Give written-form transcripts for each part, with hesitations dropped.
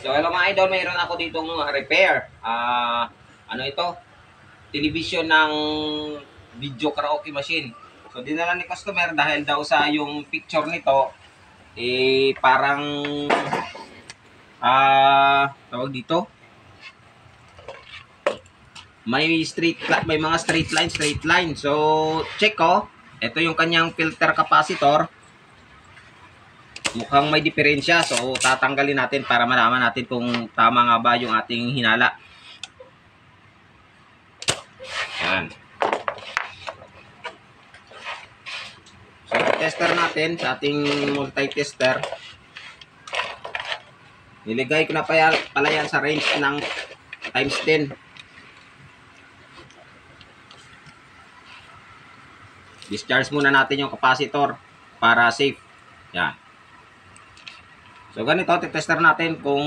So hello mga idol, mayroon ako ditong repair. Ano ito? Television ng video karaoke machine. So dinala ni customer dahil daw sa yung picture nito parang tawag dito. May mga straight line. So check ko. Ito yung kanyang filter capacitor. Mukhang may diferensya. So tatanggalin natin para malaman natin kung tama nga ba yung ating hinala. Yan. So tester natin sa ating multi-tester. Niligay ko na pala yan sa range ng times 10. Discharge muna natin yung capacitor para safe. Yan. So ganito, tester natin kung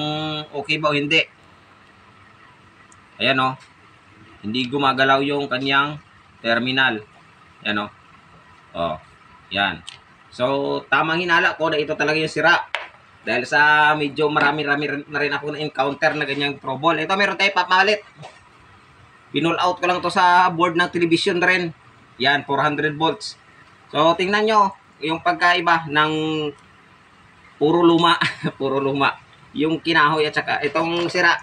okay ba o hindi. Ayan o. Hindi gumagalaw yung kanyang terminal. Ayan o. O. Yan. So tamang hinala ko na ito talaga yung sira. Dahil sa medyo marami-rami na rin ako na-encounter na ganyang trouble. Ito meron tayo papalit. Pinull out ko lang to sa board ng television rin. Yan, 400 volts. So tingnan nyo yung pagkaiba ng puro luma. Puro luma. Yung kinahoy at saka itong sira.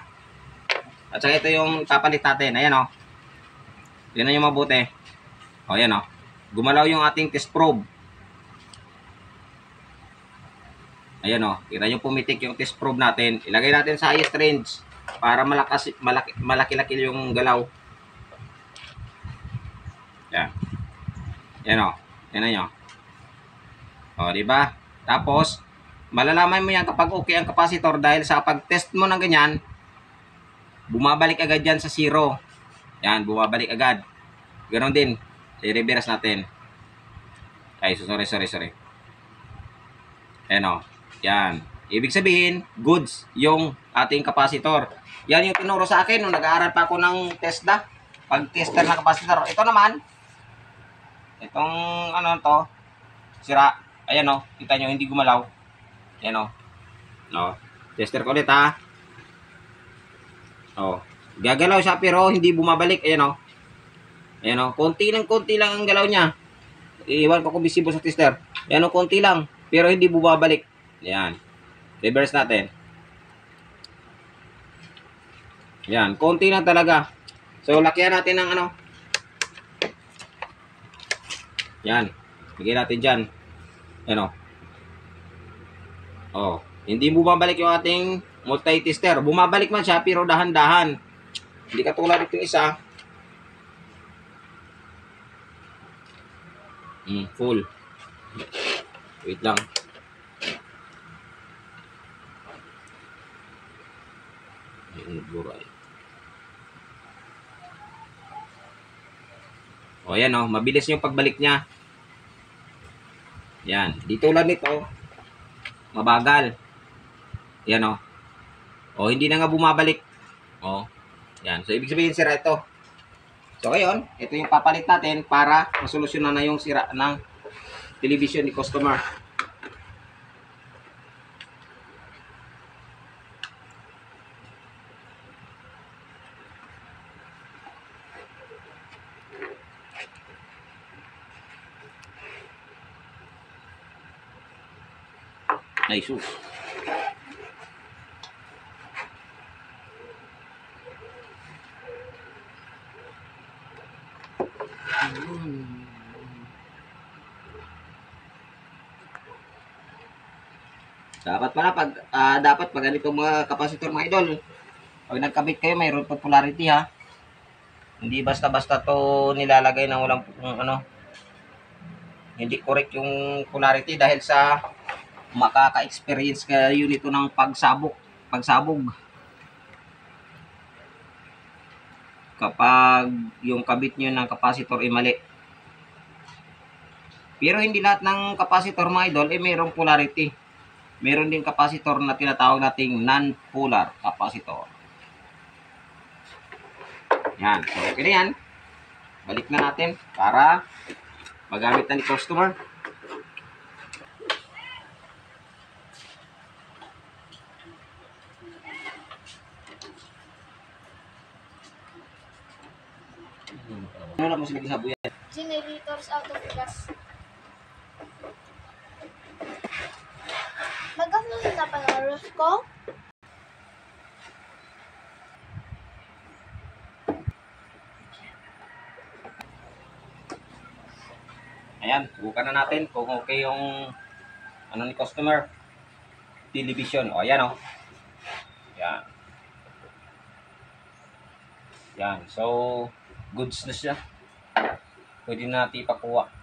At saka ito yung papalit natin. Ayan o. Tingnan nyo mabuti. O ayan o. Gumalaw yung ating test probe. Ayan o. Kita nyo pumitik yung test probe natin. Ilagay natin sa highest range para malaki-laki yung galaw. Yan. Yan o. Yan nyo. O, diba? Tapos, malalaman mo yan kapag okay ang capacitor dahil sa pag-test mo ng ganyan, bumabalik agad yan sa 0. Yan, bumabalik agad. Ganon din. I-reverse natin. Ay, sorry. Ayan o. Yan. Ibig sabihin, goods yung ating capacitor. Yan yung tinuro sa akin nung nag-aaral pa ako ng TESDA. Pag-tester ng capacitor. Ito naman, itong ano to, sira. Ayan o. Kita nyo, hindi gumalaw. Ayan o. No. Tester ko ulit ha. O. Gagalaw siya pero hindi bumabalik. Ayan o. Ayan o. Konti lang ang galaw niya. Iwan ko kung visible sa tester. Ayan o. Konti lang. Pero hindi bumabalik. Ayan. Reverse natin. Ayan. Konti lang talaga. So, lakihan natin ng ano. Ayan. Lagyan natin dyan. Ayan o. O. Hindi bumabalik yung ating multi-tester. Bumabalik man siya pero dahan-dahan. Hindi katulad itong isa. Full. Wait lang. O yan o. Mabilis yung pagbalik niya. Yan. Di tulad nito. Mabagal. Yan o. O hindi na nga bumabalik. O. Yan. So ibig sabihin sira ito. So ngayon, ito yung papalit natin para masolusyonan na yung sira ng television ni customer. Ay sus. Dapat pag ganito mga kapasitor mga idol, pag nagkabit kayo mayroon po polarity ha. Hindi basta-basta to nilalagay ng walang ano, hindi correct yung polarity dahil sa makaka-experience kayo nito ng pagsabog kapag yung kabit nyo ng kapasitor ay mali. Pero hindi lahat ng kapasitor mga idol ay mayroong polarity. Meron din kapasitor na tinatawag nating non-polar kapasitor. Yan. So, okay na yan. Balik na natin para magamit na ni customer. Ano na mo sila gisabuyan? Generators out of gas. Magkano na pa ng roof ko? Ayan, subukan na natin kung okay yung ano ni customer. Television. O, ayan o. Yan. Yan. So, goods na siya. Pwede na natin ipakuha.